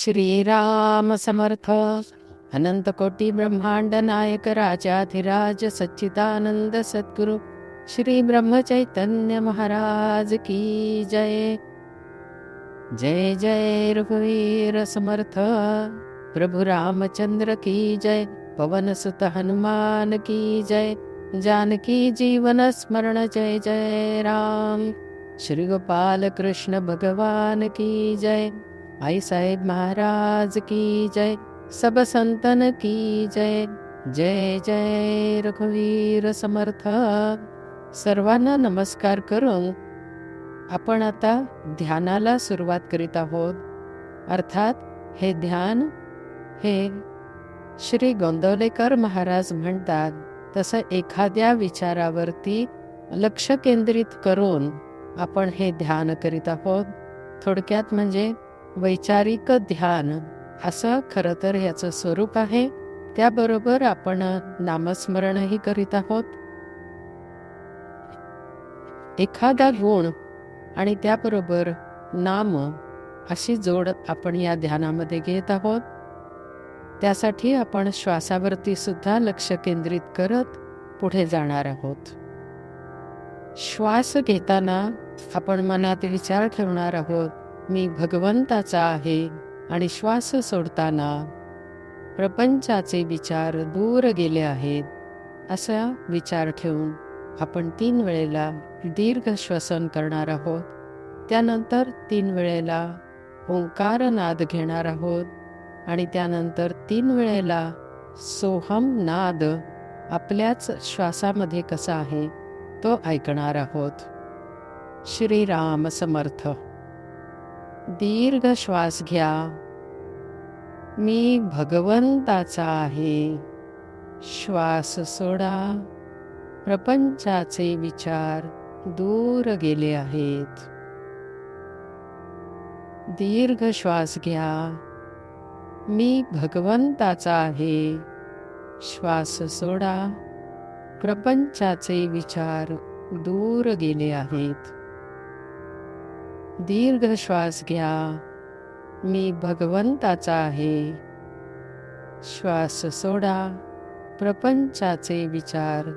श्रीराम समर्थ. अनंत कोटी ब्रह्मांड नायक राजाधिराज सच्चिदानंद सद्गुरु श्री ब्रह्म चैतन्य महाराज की जय. जय जय रघुवीर समर्थ. प्रभु रामचंद्र की जय. पवन सुत हनुमान की जय. जानकी जीवन स्मरण जय जय राम. श्री गोपाल कृष्ण भगवान की जय. आई साहेब महाराज की जय. सब संतन की जय. जय जय रघुवीर समर्थ. सर्वांना नमस्कार करून आपण आता ध्यानाला सुरुवात करीत आहोत. अर्थात हे ध्यान हे श्री गोंदवलेकर महाराज म्हणतात तसं एखाद्या विचारावरती लक्ष केंद्रित करून आपण हे ध्यान करीत आहोत. थोडक्यात म्हणजे वैचारिक ध्यान असं खरं तर याचं स्वरूप आहे. त्याबरोबर आपण नामस्मरणही करीत आहोत. एखादा गुण आणि त्याबरोबर नाम अशी जोड आपण या ध्यानामध्ये घेत आहोत. त्यासाठी आपण श्वासावरती सुद्धा लक्ष केंद्रित करत पुढे जाणार आहोत. श्वास घेताना आपण मनात विचार ठेवणार आहोत, मी भगवंताचा आहे. आणि श्वास सोडताना प्रपंचाचे विचार दूर गेले आहेत असा विचार ठेवून आपण 3 वेळेला दीर्घ श्वसन करणार आहोत. त्यानंतर 3 वेळेला ओंकार नाद घेणार आहोत आणि त्यानंतर 3 वेळेला सोहम नाद आपल्याच श्वासामध्ये कसा आहे तो ऐकणार आहोत. श्रीराम समर्थ. दीर्घ श्वास घ्या. मी भगवंताचा आहे. श्वास सोडा. प्रपंचाचे विचार दूर गेले आहेत. दीर्घ श्वास घ्या. मी भगवंताचा आहे. श्वास सोडा. प्रपंचाचे विचार दूर गेले आहेत. दीर्घ श्वास घ्या. मी भगवंताचा आहे. श्वास सोडा. प्रपंचाचे विचार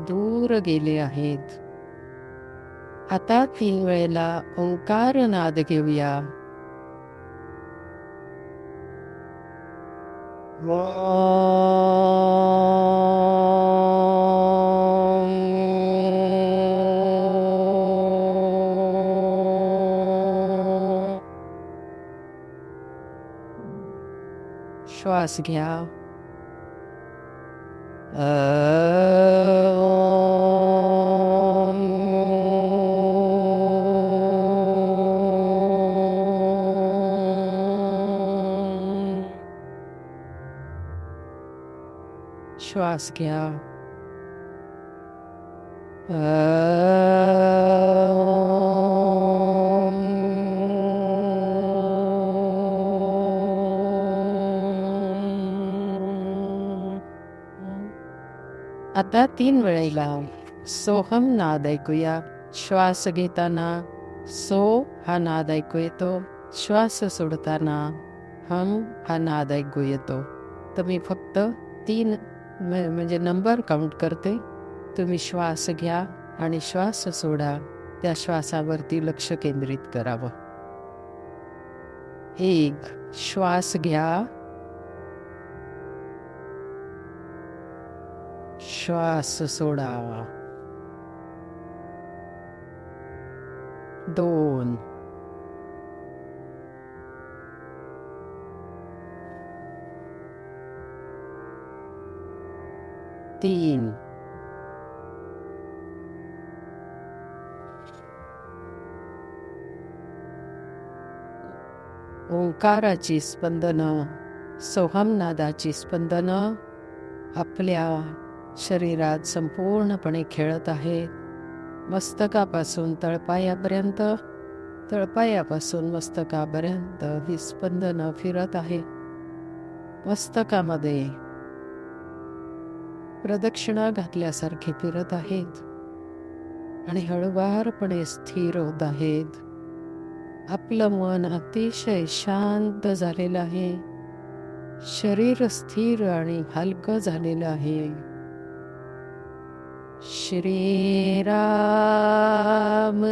दूर गेले आहेत. आता 3 वेळेला ओंकार नाद घेऊया. श्वास घ्या. श्वास घ्या. आता 3 वेळेला सोहम नाद ऐकूया. श्वास घेताना सो हा नाद ऐकू येतो. श्वास सोडताना हम हा नाद ऐकू येतो. तर मी फक्त 3 म्हणजे नंबर काउंट करते. तुम्ही श्वास घ्या आणि श्वास सोडा. त्या श्वासावरती लक्ष केंद्रित करावं. 1 श्वास घ्या. श्वास सोडा. 2 3 ओंकाराची स्पंदनं, सोहमनादाची स्पंदनं आपल्या शरीरात संपूर्णपणे खेळत आहेत. मस्तकापासून तळपायापर्यंत, तळपायापासून मस्तकापर्यंत ही स्पंदनं फिरत आहेत. मस्तकामध्ये प्रदक्षिणा घातल्यासारखे फिरत आहेत आणि हळुवारपणे स्थिर होत आहेत. आपलं मन अतिशय शांत झालेलं आहे. शरीर स्थिर आणि हलकं झालेलं आहे. श्री राम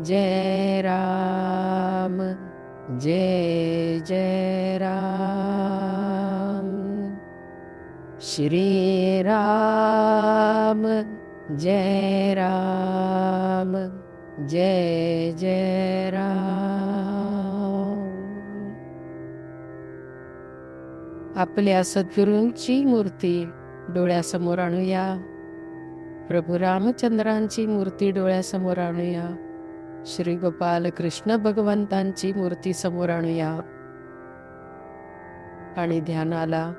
जय राम जय जय राम. श्री राम जय राम जय जय राम. आपल्या सद्गुरूंची मूर्ती डोळ्यासमोर आणूया. प्रभू रामचंद्रांची मूर्ती डोळ्यासमोर आणूया. श्री गोपाल कृष्ण भगवंतांची मूर्ती समोर आणूया. आणि ध्यानाला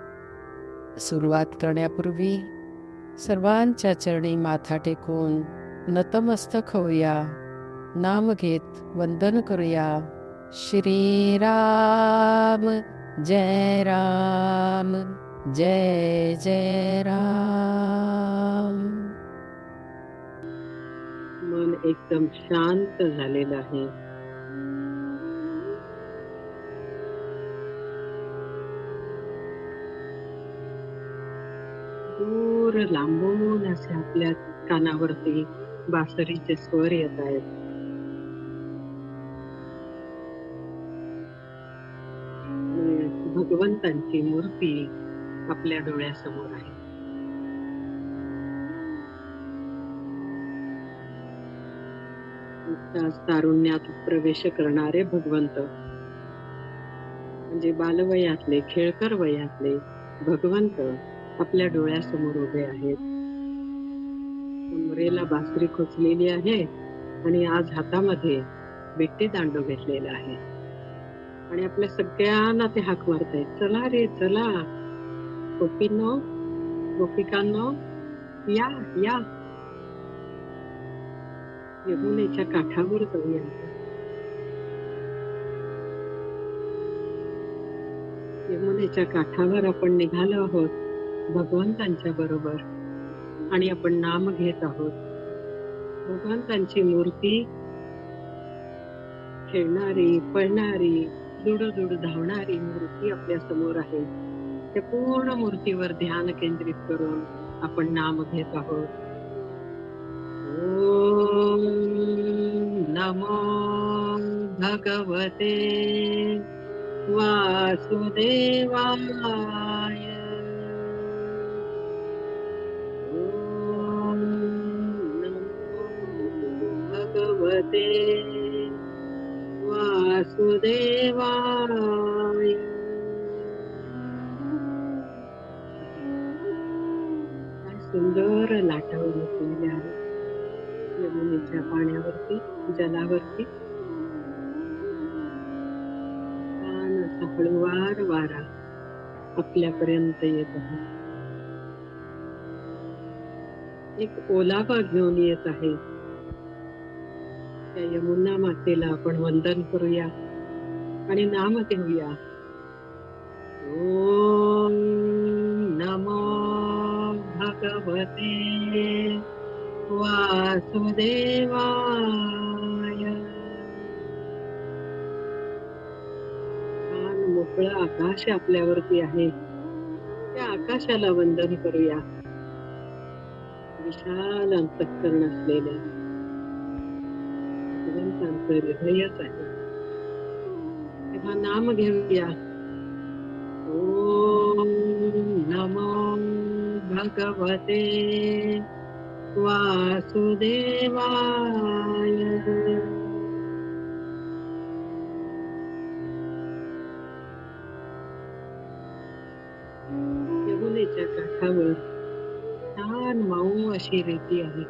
सुरुवात करण्यापूर्वी सर्वांच्या चरणी माथा टेकून नतमस्तक होऊया. नाम घेत वंदन करूया. श्री राम जय राम जय जय राम. मन एकदम शांत झालेलं आहे. दूर लांबून असे आपल्या कानावरती बासरीचे स्वर येत आहेत. भगवंतांची मूर्ती आपल्या डोळ्यासमोर आहे. तारुण्यात प्रवेश करणारे भगवंत म्हणजे बालवयातले खेळकर वयातले भगवंत आपल्या डोळ्यासमोर उभे आहेत. कमरेला बासरी खोचलेली आहे आणि आज हातामध्ये विट्टी दांडू घेतलेला आहे आणि आपल्या सगळ्यांना ते हाक मारतायत, चला रे चला, गोपींनो गोपिकांनो या या, यमुनेच्या काठावर जाऊया. यमुनेच्या काठावर आपण निघालो आहोत भगवंतांच्या बरोबर आणि आपण नाम घेत आहोत. भगवंतांची मूर्ती खेळणारी, पळणारी, दुडू धावणारी मूर्ती आपल्या समोर आहे. त्या पूर्ण मूर्तीवर ध्यान केंद्रित करून आपण नाम घेत आहोत. ओम नमो भगवते वासुदेवाय. ओम नमो भगवते वासुदेवाय. सुंदर लाटा उमटलेल्या आहेत यमुनेच्या पाण्यावरती, जलावरती. छान असा हळूवार वारा आपल्यापर्यंत येत आहे. एक ओलावा घेऊन येत आहे. त्या यमुना मातेला आपण वंदन करूया आणि नाम घेऊया. ओम नमो भगवते वासुदेवाय. छान मोकळं आकाश आपल्यावरती आहे. त्या आकाशाला वंदन करूया. विशाल अंतःकरण असलेलं भगवंतांचं हृदयच आहे. तेव्हा नाम घेऊया. ओम नमो भगवते वासुदेवाय. यमुनेच्या काठावर छान मऊ अशी रेती आहे.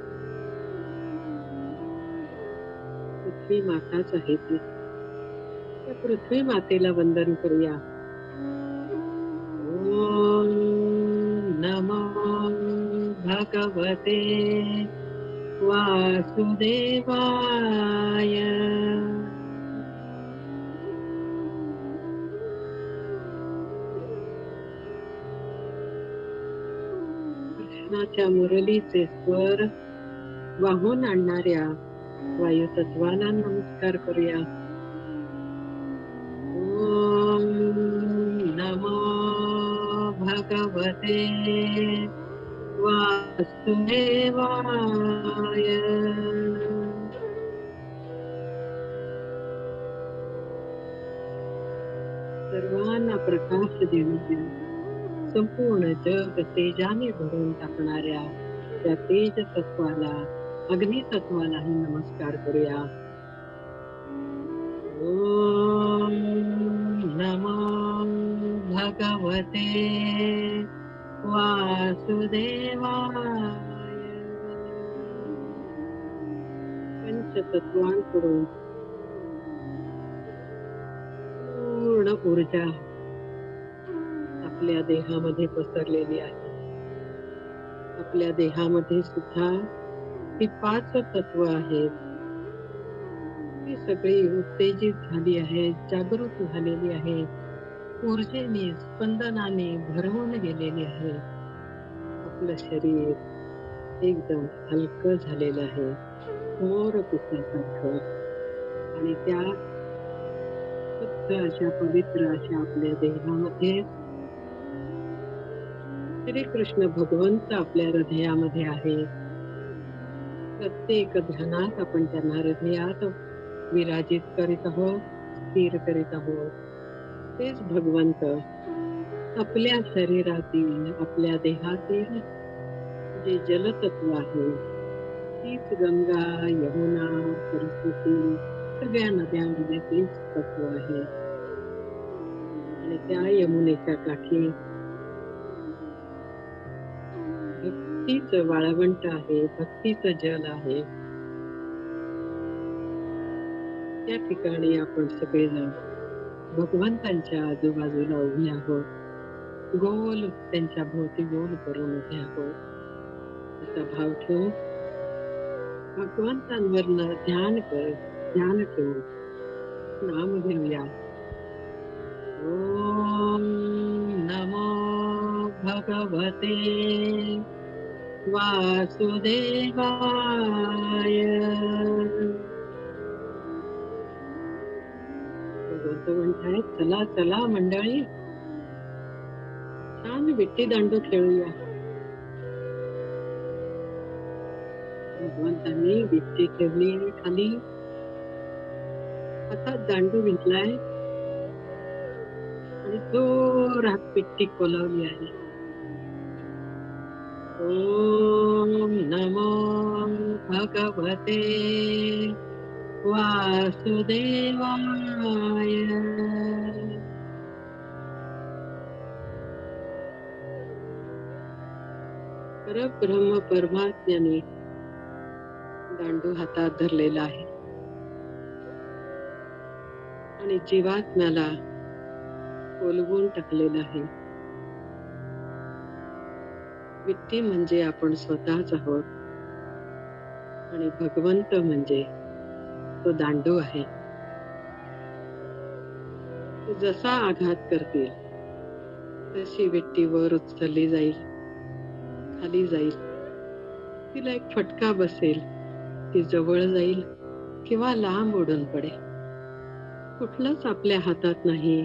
पृथ्वी माताच आहे ती. त्या पृथ्वी मातेला वंदन करूया. ओम नमो भगवते वासुदेवाय. कृष्णाच्या मुरलीचे स्वर वाहून आणणाऱ्या वायुतत्वाला नमस्कार करूया. भगवते वासुदेवाय. सर्वांना प्रकाश देणाऱ्या, संपूर्ण जग तेजाने भरून टाकणाऱ्या त्या तेज तत्वाला, अग्नी तत्वालाही नमस्कार करूया. ओम नमो भगवते वासुदेवाय. पंचतत्वांकडून पूर्ण ऊर्जा आपल्या देहामध्ये पसरलेली आहे. आपल्या देहामध्ये सुद्धा ही 5 तत्व आहेत. ती सगळी उत्तेजित झाली आहेत, जागृत झालेली आहेत, ऊर्जेने, स्पंदनाने भरवून गेलेली आहे. आपलं शरीर एकदम हलकं झालेलं आहे, मोरपिसासारखं. आणि त्या शुद्ध अशा, पवित्र अशा आपल्या देहामध्ये श्रीकृष्ण भगवंत आपल्या हृदयामध्ये आहे. प्रत्येक ध्यानात आपण त्यांना हृदयात विराजित करीत आहोत, स्थिर करीत आहोत. तेच भगवंत आपल्या शरीरातील, आपल्या देहातील जे जलतत्व आहे, तीच गंगा, यमुना, सरस्वती, सगळ्या नद्यांमध्ये तेच तत्व आहे. आणि त्या यमुनेच्या काठी भक्तीचं वाळवंट आहे, भक्तीचं जल आहे. त्या ठिकाणी आपण सगळेजण भगवंतांच्या आजूबाजूला उभे आहोत. गोल त्यांच्या भोवती गोल करून उभे आहोत. असा भाव ठेवून भगवंतांवरनं ध्यान ठेवून नाम घेऊया. ओम नमो भगवते वासुदेवाय. भगवंत म्हणतायत, चला चला मंडळी, छान विट्टी दांडू खेळूया. भगवंतांनी विट्टी ठेवली खाली, हातात दांडू घेतलाय आणि जोरात विट्टी कोलावली आहे. ओम नमो भगवते वासुदेवाय. परब्रह्म परमात्म्याने दांडू हातात धरलेला आहे आणि जीवात्म्याला ओलवून टाकलेलं आहे. विट्टी म्हणजे आपण स्वतःच आहोत आणि भगवंत म्हणजे तो दांडू आहे. तो जसा आघात करतील तशी विट्टी वर उचलली जाईल, खाली जाईल. तिला एक फटका बसेल, ती जवळ जाईल किंवा लांब उडून पडेल. कुठलंच आपल्या हातात नाही.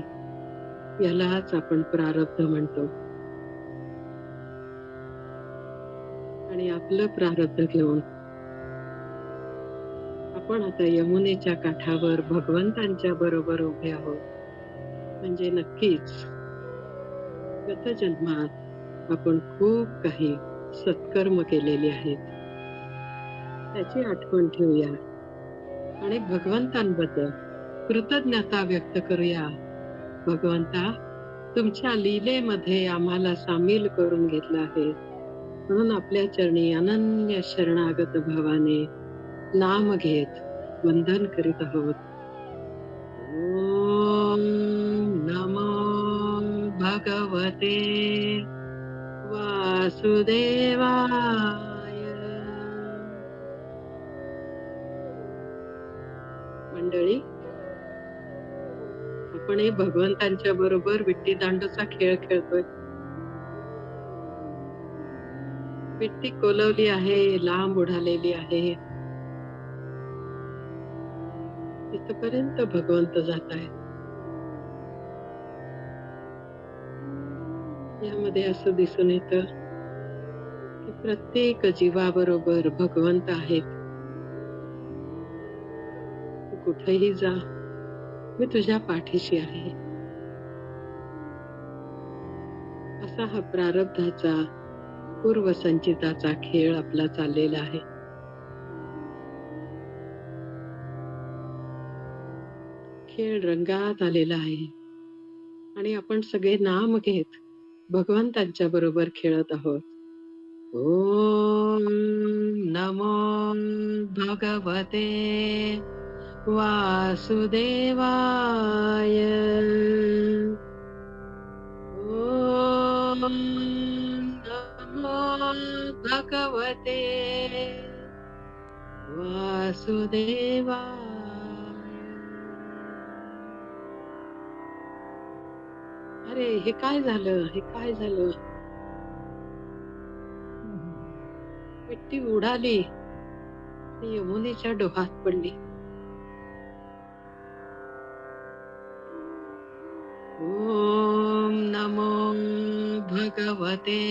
यालाच आपण प्रारब्ध म्हणतो. आणि आपलं प्रारब्ध घेऊन आपण आता यमुनेच्या काठावर भगवंतांच्या बरोबर उभे आहोत. म्हणजे नक्कीच गत जन्मात आपण खूप काही सत्कर्म केलेले आहेत, त्याची आठवण ठेवूया आणि भगवंतांबद्दल कृतज्ञता व्यक्त करूया. भगवंता, तुमच्या लीलेमध्ये आम्हाला सामील करून घेतलं आहे, म्हणून आपल्या चरणी अनन्य शरणागत भावाने नाम घेत वंदन करीत आहोत. ओम नमो भगवते वासुदेवाय. मंडळी, आपण हे भगवंतांच्या बरोबर विट्टी दांडूचा खेळ खेळतोय. विट्टी कोलवली आहे, लांब उडालेली आहे. तिथपर्यंत भगवंत जात आहेत. यामध्ये असं दिसून येतं की प्रत्येक जीवाबरोबर भगवंत आहेत. तू कुठेही जा, मी तुझ्या पाठीशी आहे. असा हा प्रारब्धाचा पूर्वसंचिताचा खेळ आपला चाललेला आहे. खेळ रंगात आलेला आहे आणि आपण सगळे नाम घेत भगवंतांच्या बरोबर खेळत आहोत. ओम नमो भगवते वासुदेवाय. ओम नमो भगवते वासुदेवाय. अरे हे काय झालं, हे काय झालं? मिट्टी उडाली आणि यमुनेच्या डोहात पडली. ओम नमो भगवते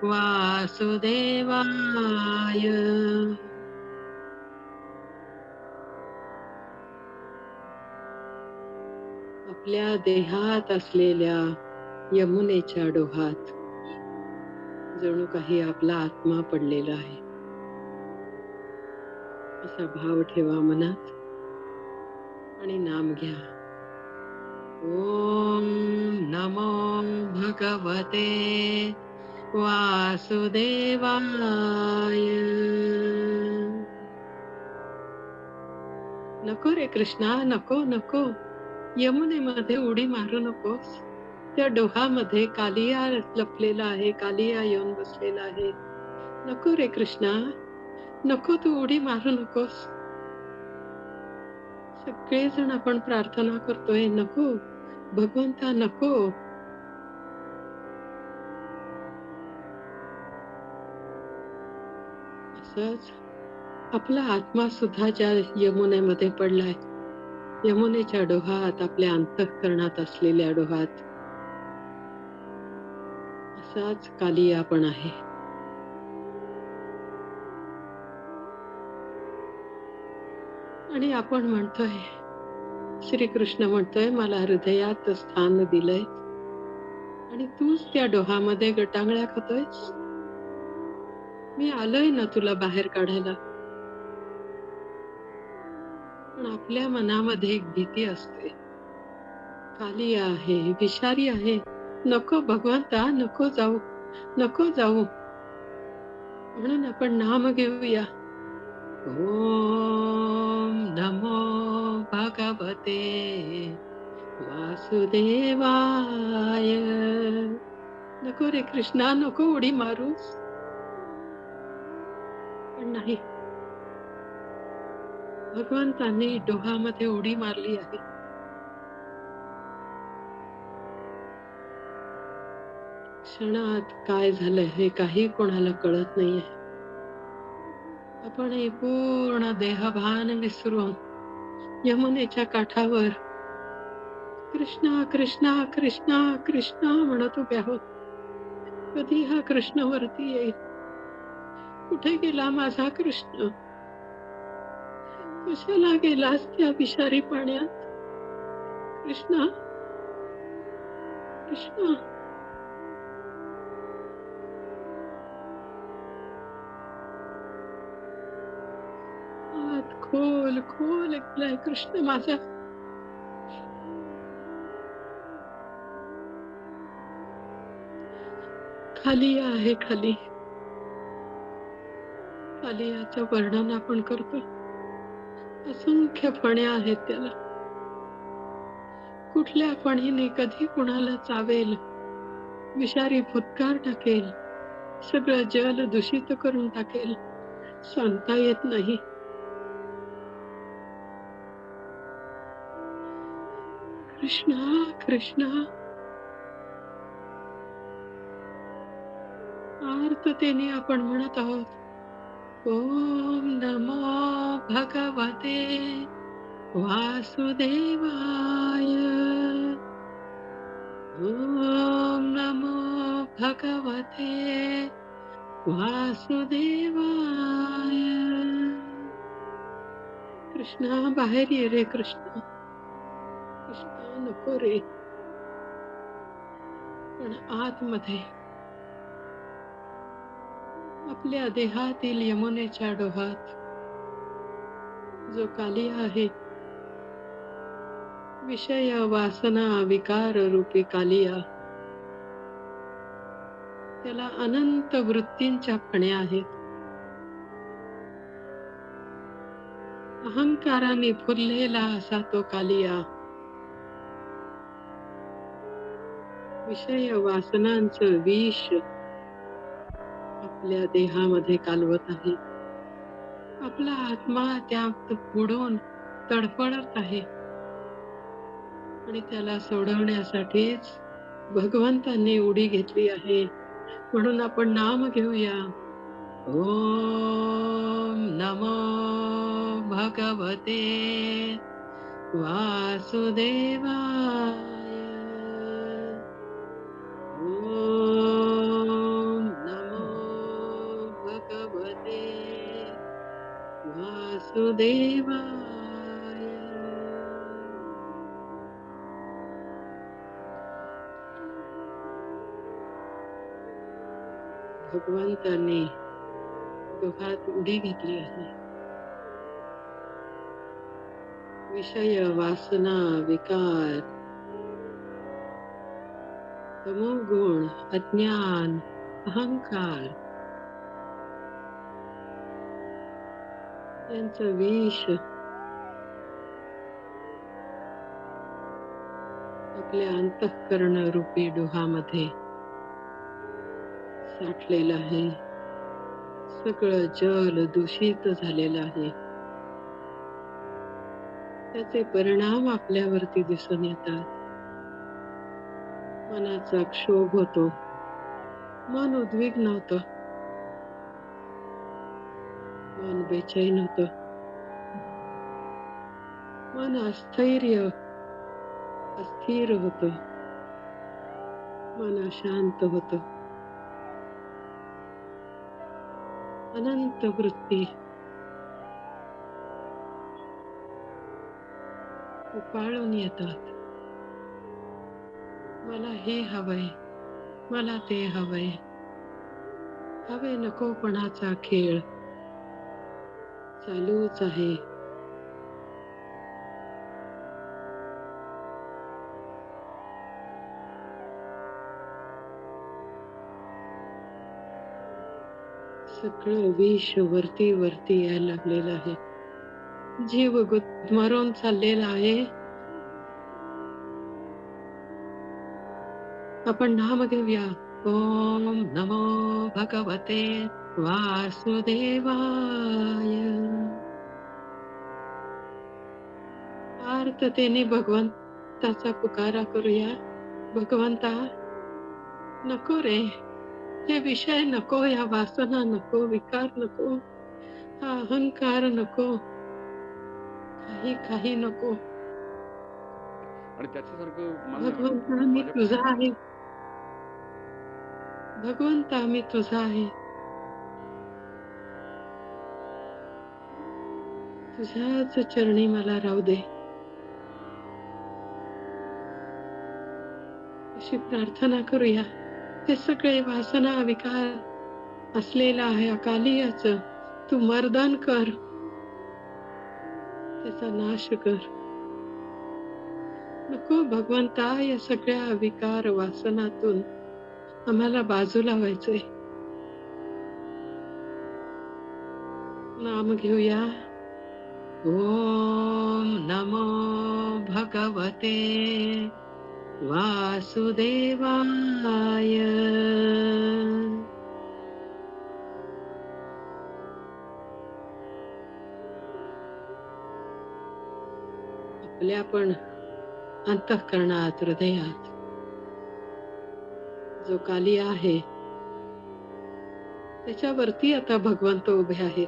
वासुदेवाय. आपल्या देहात असलेल्या यमुनेच्या डोहात जणू काही आपला आत्मा पडलेला आहे. असा भाव ठेवा मनात आणि नाम घ्या. ओम नमो भगवते वासुदेवाय. नको रे कृष्णा, नको नको. यमुनेमध्ये उडी मारू नकोस. त्या डोहामध्ये कालिया लपलेला आहे, कालिया येऊन बसलेला आहे. नको रे कृष्णा, नको, तू उडी मारू नकोस. सगळेजण आपण प्रार्थना करतोय, नको भगवंता, नको. असंच आपला आत्मा सुद्धा ज्या यमुनेमध्ये पडलाय, यमुनेच्या डोहात, आपल्या अंतःकरणात असलेल्या डोहात, असाच कालिया पण आहे. आणि आपण म्हणतोय, श्रीकृष्ण म्हणतोय, मला हृदयात स्थान दिलंय आणि तूच त्या डोहामध्ये गटांगळ्या खातोयस. मी आलोय ना तुला बाहेर काढायला. पण आपल्या मनामध्ये एक भीती असते, कालिया आहे, विषारी आहे. नको भगवंता, नको जाऊ, नको जाऊ. म्हणून आपण नाम घेऊया. ओम नमो भगवते वासुदेवाय. नको रे कृष्णा, नको उडी मारूस. पण नाही, भगवंतांनी डोहामध्ये उडी मारली आहे. क्षणात काय झालंय हे काही कोणाला कळत नाहीये. आपण हे पूर्ण देहभान विसरून यमुनेच्या काठावर कृष्णा कृष्णा कृष्णा कृष्णा म्हणत उभे आहोत. कधी हा कृष्ण वरती येईल? कुठे गेला माझा कृष्ण? कशाला गेलास त्या विषारी पाण्यात? कृष्णा, कृष्णा. आत खोल खोल गेलाय कृष्ण माझा. खाली आहे, खाली. खाली याचं वर्णन आपण करतो. असंख्य फण्या आहेत त्याला. कुठल्या फणीने कधी कुणाला चावेल, विषारी फुतकार टाकेल, सगळं जल दूषित करून टाकेल, सांगता येत नाही. कृष्णा कृष्णा. आर्ततेने आपण म्हणत आहोत, ओम नमो भगवते वासुदेवाय. ओम भगवते वासुदेवाय. कृष्णा बाहेर ये रे कृष्णा. कृष्णा नको रे. पण आतमध्ये आपल्या देहातील यमुनेच्या डोहात जो काली आहे, विषय वासना विकार रूपी कालिया, त्याला अनंत वृत्तींच्या फण्या आहेत. अहंकाराने फुललेला असा तो कालिया विषय वासनांचं विष आपल्या देहामध्ये कालवत आहे. आपला आत्मा त्यात बुडून तडफडत आहे आणि त्याला सोडवण्यासाठीच भगवंतांनी उडी घेतली आहे. म्हणून आपण नाम घेऊया. ओम नमो भगवते वासुदेवाय. ओम नमो भगवते वासुदेवाय. भगवंतांनी डोहात उडी घेतली आहे. विषय वासना विकार तमोगुण अज्ञान अहंकार यांचं विष आपल्या अंतःकरण रूपी डोहामध्ये साठलेलं आहे. सगळं जल दूषित झालेलं आहे. त्याचे परिणाम आपल्यावरती दिसून येतात. मनाचा क्षोभ होतो. मन उद्विग्न होतं. मन बेचैन होतं. मन अस्थिर होतं. मन अशांत होतं. अनंत वृत्ती उपाळून येतात. मला हे हवंय, मला ते हवंय. हवे नकोपणाचा खेळ चालूच आहे. सगळं विष वरती यायला लागलेलं आहे. जीव गुदमरून चाललेला आहे. आपण नाम घेऊया. ओम नमो भगवते वासुदेवाय. आर्ततेने भगवंताचा पुकारा करूया. भगवंता नको रे, हे विषय नको, या वासना नको, विकार नको, हा अहंकार नको, काही नको. आणि त्याच्यासारखं भगवंता मी तुझा आहे. भगवंता मी तुझा आहे. तुझ्याच चरणी मला राहू दे, अशी प्रार्थना करूया. ते सगळे वासना विकार असलेला आहे अकालियाच तू मर्दन कर, त्याचा नाश कर. नको भगवंता, या सगळ्या विकार वासनातून आम्हाला बाजूला व्हायचंय. नाम घेऊया. ओम नमो भगवते वासुदेवाय. आपल्या पण अंतःकरणात हृदयात जो काली आहे त्याच्यावरती आता भगवंत उभे आहेत.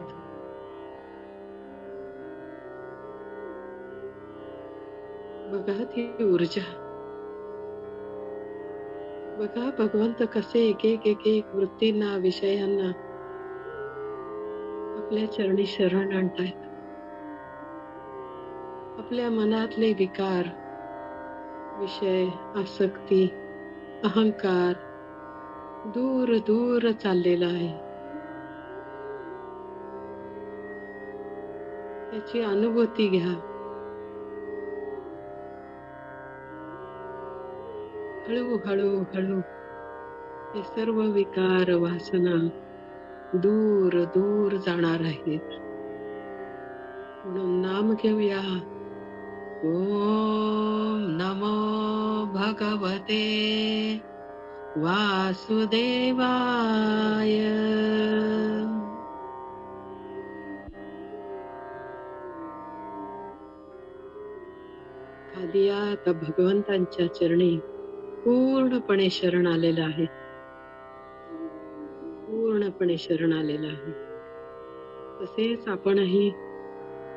बघा ती ऊर्जा बघा भगवंत कसे एक एक एक एक वृत्तींना, विषयांना आपल्या चरणी शरण आणतायत. आपल्या मनातले विकार, विषय, आसक्ती, अहंकार दूर दूर चाललेला आहे. त्याची अनुभूती घ्या. हळू हळू हळू हे सर्व विकार, वासना दूर दूर जाणार आहेत. म्हणून नाम घेऊया. ओम नमो भगवते वासुदेवाय. खाली आता भगवंतांच्या चरणी पूर्णपणे शरण आलेला आहे. पूर्णपणे शरण आलेला आहे. तसेच आपणही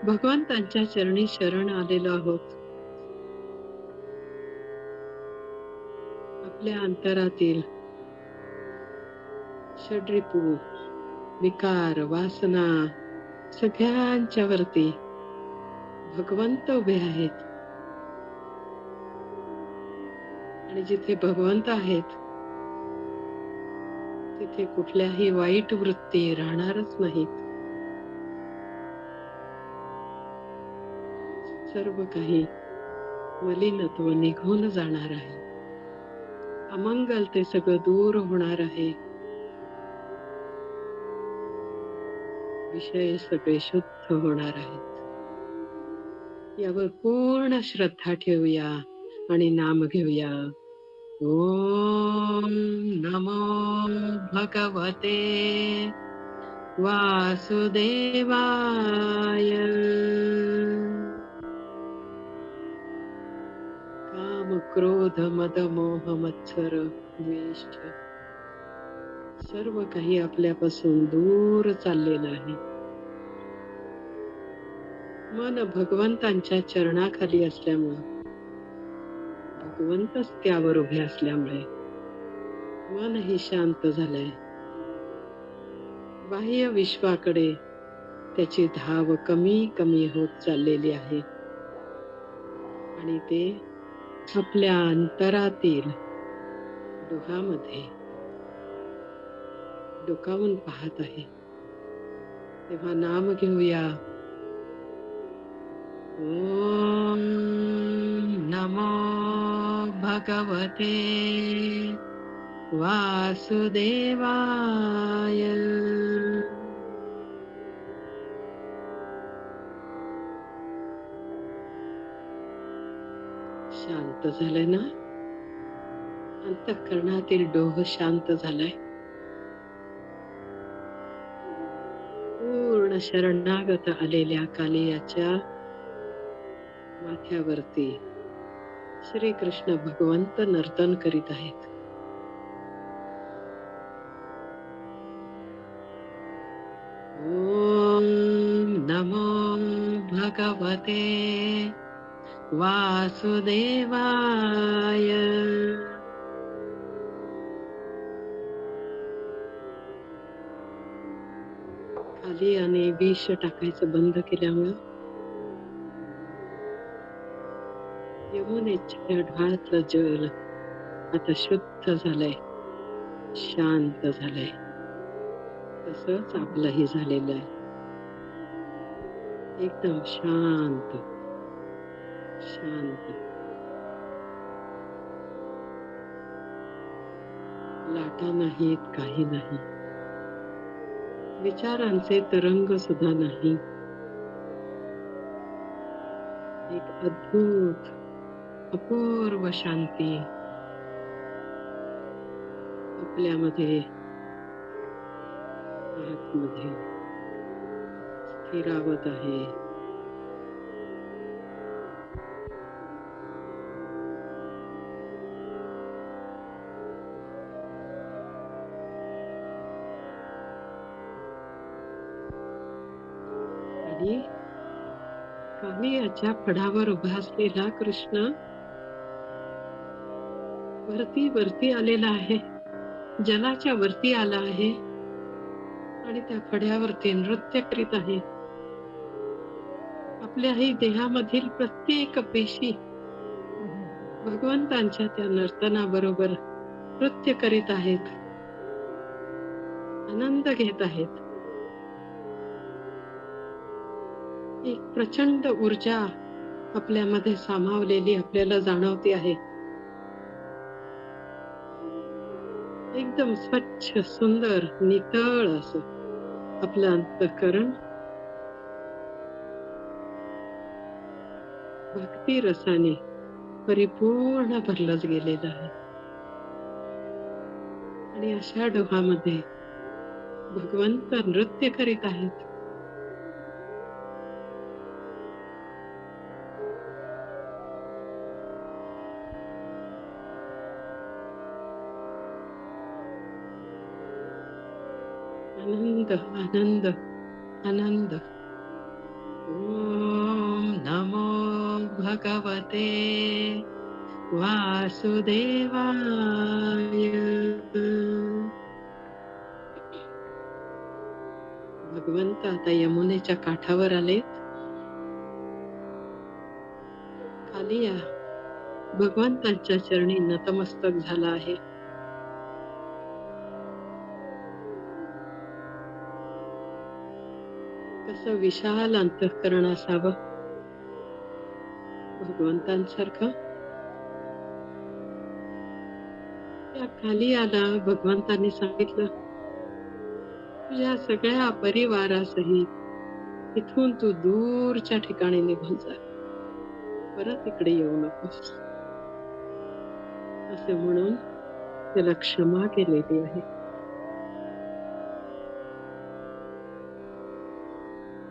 भगवंतांच्या चरणी शरण आलेलो आहोत. आपल्या अंतरातील षड्रिपू, विकार, वासना सगळ्यांच्या वरती भगवंत उभे आहेत. आणि जिथे भगवंत आहेत तिथे कुठल्याही वाईट वृत्ती राहणारच नाहीत. सर्व काही मलिनत्व निघून जाणार आहे. अमंगल ते सगळं दूर होणार आहे. विषय सगळे शुद्ध होणार आहेत. यावर पूर्ण श्रद्धा ठेवूया आणि नाम घेऊया. ओम नमो भगवते वासुदेवाय. काम, क्रोध, मद, मोह, मत्सर, द्वेष सर्व काही आपल्यापासून दूर चाललेलं आहे. मन भगवंतांच्या चरणाखाली असल्यामुळे, भगवंतच त्यावर उभे असल्यामुळे मनही शांत झालंय. बाह्य विश्वाकडे त्याची धाव कमी कमी होत चाललेली आहे आणि ते आपल्या अंतरातील डोहामध्ये डोकावून पाहत आहे. तेव्हा नाम घेऊया. ओम नमो भगवते वासुदेवाय. शांत झालंय ना? अंतःकरणातील डोह शांत झालाय. पूर्ण शरणागत आलेल्या कालियाच्या माथ्यावरती श्री कृष्ण भगवंत नर्तन करीत आहेत. ओम नमो भगवते वासुदेवाय. खाली आणि विष टाकायचं बंद केल्यामुळं यमुनेच्या ढाळचं जल आता शुद्ध झालंय, शांत झालंय. तसंच आपलंही झालेलं आहे. एकदम शांत शांत. लाटा नाहीत, काही नाही. विचारांचे तरंग सुद्धा नाही. एक अद्भुत अपूर्व शांती आपल्यामध्ये आतमध्ये स्थिरावत आहे. आणि कालियाच्या फडावर उभा असलेला कृष्ण वरती वरती आलेला आहे, जलाच्या वरती आला आहे आणि त्या फड्यावरती नृत्य करीत आहे. आपल्याही देहामधील प्रत्येक पेशी भगवंतांच्या त्या नर्तनाबरोबर नृत्य करीत आहेत, आनंद घेत आहेत. एक प्रचंड ऊर्जा आपल्यामध्ये सामावलेली आपल्याला जाणवते आहे. एकदम स्वच्छ, सुंदर, नितळ असं आपलं अंतःकरण भक्ती रसाने परिपूर्ण भरलंच गेलेलं आहे. आणि अशा डोहामध्ये भगवंत नृत्य करीत आहेत. आनंद आनंद आनंद. ओम नमो भगवते वासुदेवाय. भगवंत आता यमुनेच्या काठावर आलेत. खाली या, भगवंतांच्या चरणी नतमस्तक झाला आहे. कसं विशाल अंतःकरण असावं भगवंतांसारखं. त्या खाली आला, भगवंतांनी सांगितलं, तुझ्या सगळ्या परिवारासहित इथून तू दूरच्या ठिकाणी निघून जा, परत इकडे येऊ नकोस. असे म्हणून त्याला क्षमा केलेली आहे.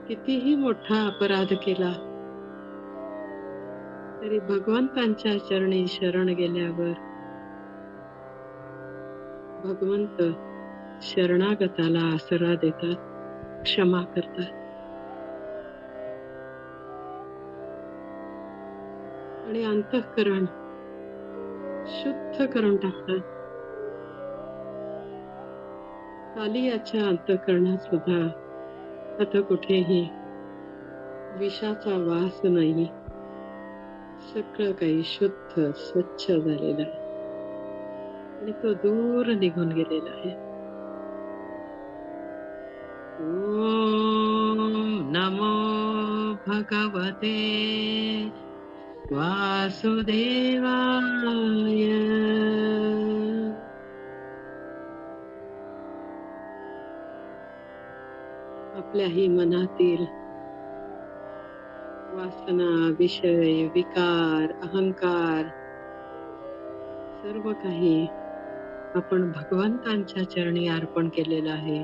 कितीही मोठा अपराध केला तरी भगवंतांच्या चरणी शरण गेल्यावर भगवंत शरणागताला आसरा देतात, क्षमा करतात. आणि अंतःकरण शुद्ध करून टाकतात. कालियाच्या अंतःकरणात सुद्धा आता कुठेही विषाचा वास नाही. सगळं काही शुद्ध स्वच्छ झालेलं आहे आणि तो दूर निघून गेलेला आहे. ओम नमो भगवते वासुदेवाय. आपल्याही मनातील वासना, विषय, विकार, अहंकार सर्व काही आपण भगवंतांच्या चरणी अर्पण केलेलं आहे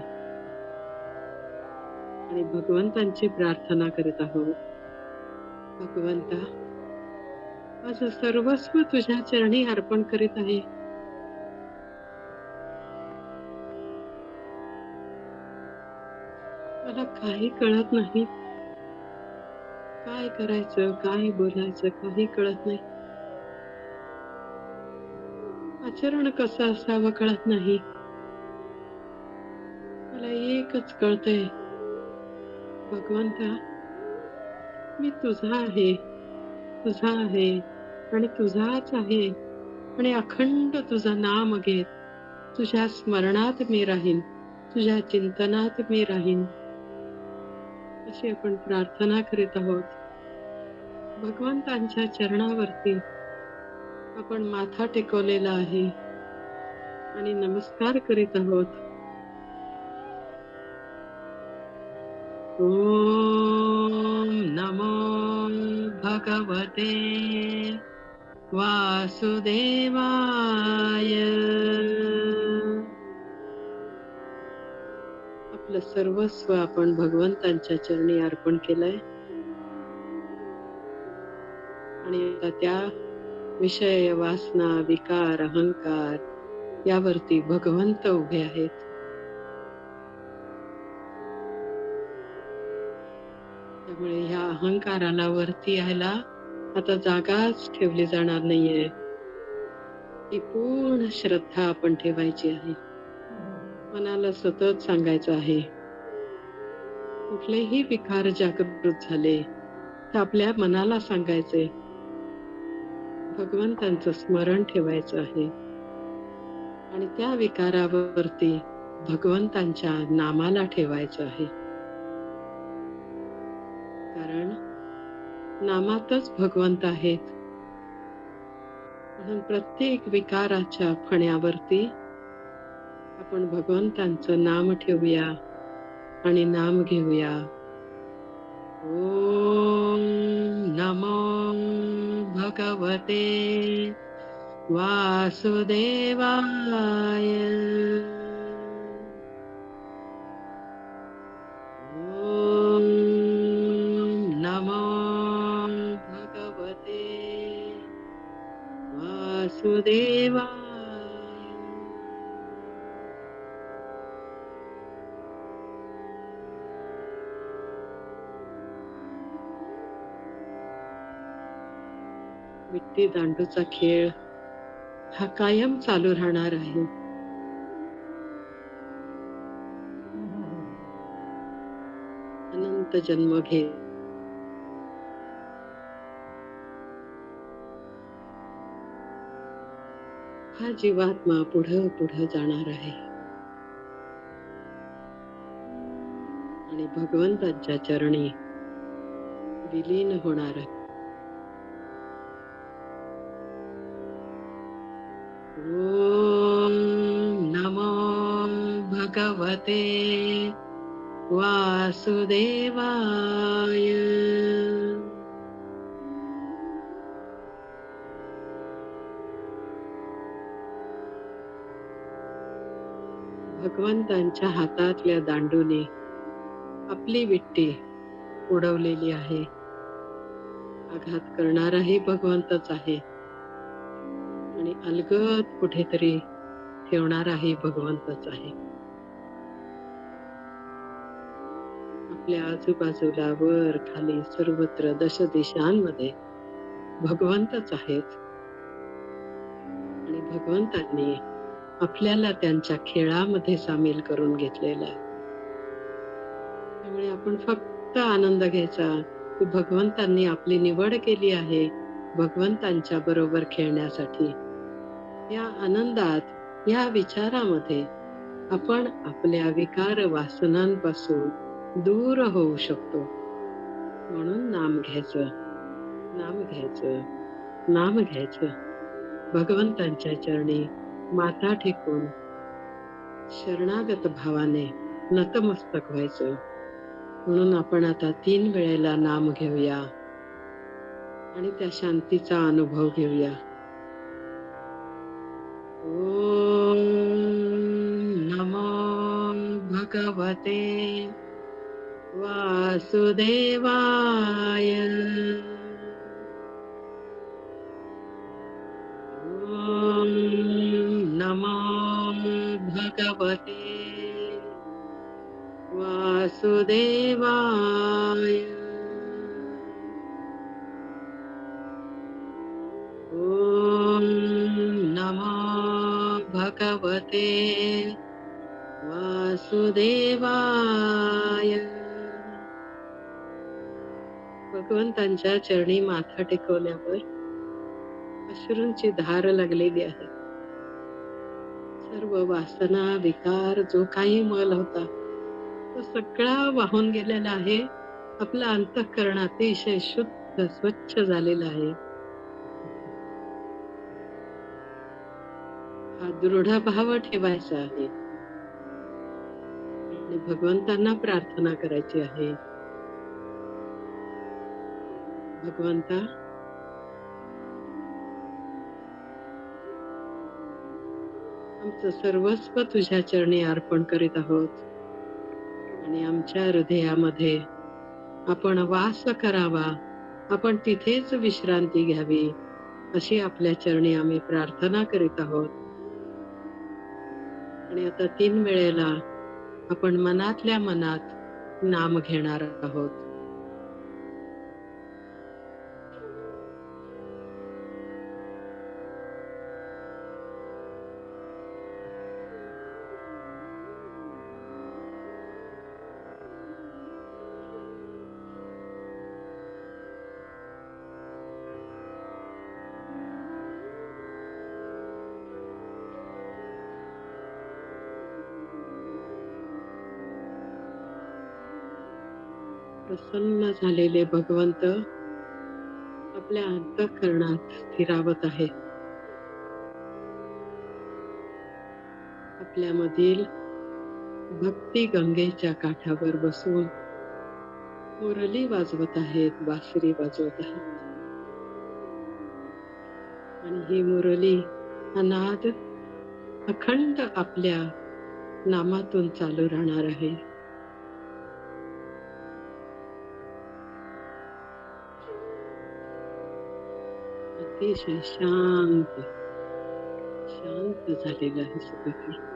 आणि भगवंतांची प्रार्थना करत आहोत. भगवंता, माझं सर्वस्व तुझ्या चरणी अर्पण करीत आहे. मला काही कळत नाही, काय करायचं, काय बोलायचं, काही कळत नाही. आचरण कसं असावं कळत नाही. मला एकच कळतंय, भगवंता, मी तुझा आहे, तुझा आहे आणि तुझाच आहे आणि अखंड तुझं नाम घेत तुझ्या स्मरणात मी राहीन, तुझ्या चिंतनात मी राहीन. अशी आपण प्रार्थना करीत आहोत. भगवंतांच्या चरणावरती आपण माथा टेकवलेला आहे आणि नमस्कार करीत आहोत. ओम नमो भगवते वासुदेवाय. आपलं सर्वस्व आपण भगवंतांच्या चरणी अर्पण केलंय आणि आता त्या विषय, वासना, विकार, अहंकार यावरती भगवंत उभे आहेत. त्यामुळे ह्या अहंकाराला वरती यायला आता जागाच ठेवली जाणार नाहीये. ही पूर्ण श्रद्धा आपण ठेवायची आहे. मनाला सतत सांगायचं आहे, कुठलेही विकार जागृत झाले तर आपल्या मनाला सांगायचे, भगवंतांचं स्मरण ठेवायचं आहे आणि त्या विकारावरती भगवंतांच्या नामाला ठेवायचं आहे. कारण नामातच भगवंत आहेत. म्हणून प्रत्येक विकाराच्या फण्यावरती आपण भगवंतांचं नाम ठेवूया आणि नाम घेऊया. ओम नमो भगवते वासुदेवाय. ओम नमो भगवते वासुदेवाय. विट्टी दांडूचा खेळ हा कायम चालू राहणार आहे. अनंत जन्म घे. हा जीवात्मा पुढं पुढं जाणार आहे आणि भगवंताच्या चरणी विलीन होणार आहे. ओम नमो भगवते वासुदेवाय. भगवंतांच्या हातातल्या दांडूने आपली विट्टी उडवलेली आहे. आघात करणाराही भगवंतच आहे आणि अलगद कुठेतरी ठेवणाराही भगवंतच आहे. आपल्या आजूबाजूला वर खाली सर्वत्र दश दिशांमध्ये भगवंतच आहेत आणि भगवंतांनी आपल्याला त्यांच्या खेळामध्ये सामील करून घेतलेला आहे. त्यामुळे आपण फक्त आनंद घ्यायचा की भगवंतांनी आपली निवड केली आहे भगवंतांच्या बरोबर खेळण्यासाठी. या आनंदात, या विचारामध्ये आपण आपल्या विकार वासनांपासून दूर होऊ शकतो. म्हणून नाम घ्यायचं, नाम घ्यायचं, नाम घ्यायचं. भगवंतांच्या चरणी माथा टेकून शरणागत भावाने नतमस्तक व्हायचं. म्हणून आपण आता 3 वेळेला नाम घेऊया आणि त्या शांतीचा अनुभव घेऊया. ओम नमो भगवते वासुदेवाय. ओम नमो भगवते वासुदेवाय. ओम नमो भगवते वासुदेवाय. भगवंतांच्या चरणी माथा टेकवल्यावर अश्रूंची धार लागलेली आहे. सर्व वासना, विकार, जो काही मल होता तो सगळा वाहून गेलेला आहे. आपलं अंतःकरण अतिशय शुद्ध स्वच्छ झालेलं आहे. हा दृढ भाव ठेवायचा आहे आणि भगवंतांना प्रार्थना करायची आहे. भगवंता, आमचं सर्वस्व तुझ्या चरणी अर्पण करीत आहोत आणि आमच्या हृदयामध्ये आपण वास करावा, आपण तिथेच विश्रांती घ्यावी अशी आपल्या चरणी आम्ही प्रार्थना करीत आहोत. आणि आता 3 वेळेला आपण मनातल्या मनात नाम घेणार आहोत. प्रसन्न झालेले भगवंत आपल्या अंतःकरणात स्थिरावत आहे. आपल्यामधील भक्ती गंगेच्या काठावर बसून मुरली वाजवत आहेत, बासरी वाजवत आहेत. आणि ही मुरली, हा नाद अखंड आपल्या नामातून चालू राहणार आहे. अतिशय शांत शांत झालेलं आहे सगळं काही.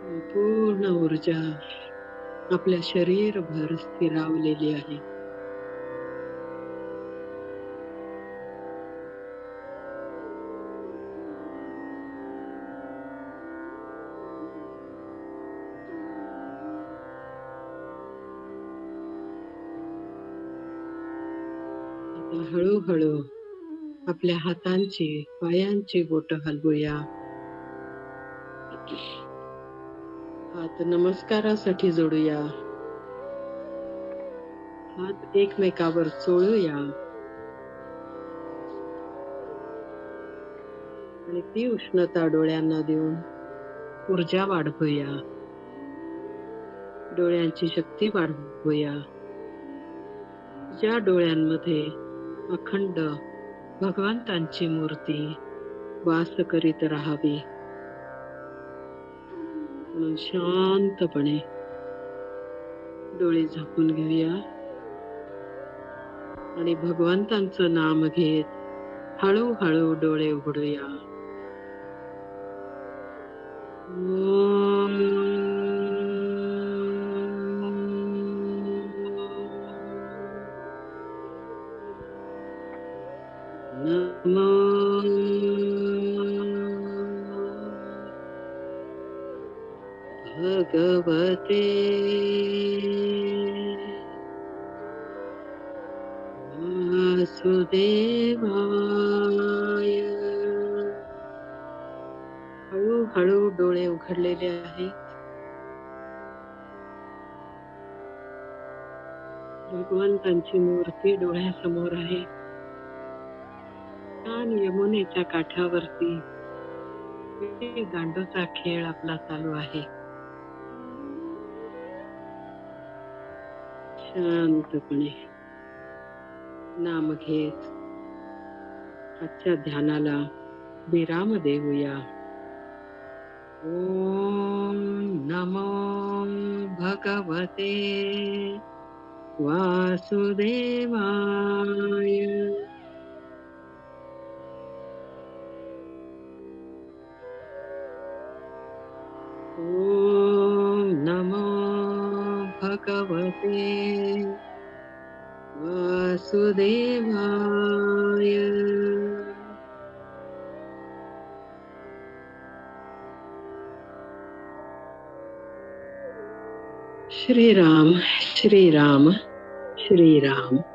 संपूर्ण ऊर्जा आपल्या शरीरभर स्थिरावलेली आहे. आता हळूहळू आपल्या हातांची पायांची बोटं हलवूया. हात नमस्कारासाठी जोडूया. हात एकमेकावर चोळूया आणि ती उष्णता डोळ्यांना देऊन ऊर्जा वाढवूया. डोळ्यांची शक्ती वाढवूया. ज्या डोळ्यांमध्ये अखंड भगवंतांची मूर्ती वास करीत राहावी म्हणून शांतपणे डोळे झाकून घेऊया आणि भगवंतांचं नाम घेत हळूहळू डोळे उघडूया. नमो भगवते वासुदेवाय. हळूहळू डोळे उघडलेले आहेत. भगवंतांची मूर्ती डोळ्यासमोर आहे. छान यमुनेच्या काठावरती दांडूचा खेळ आपला चालू आहे. शांतपणे नाम घेत आजच्या ध्यानाला विराम देऊया. ओम नमो भगवते वासुदेवाय. ओम नमो भगवते वासुदेवाय. श्रीराम श्रीराम श्रीराम.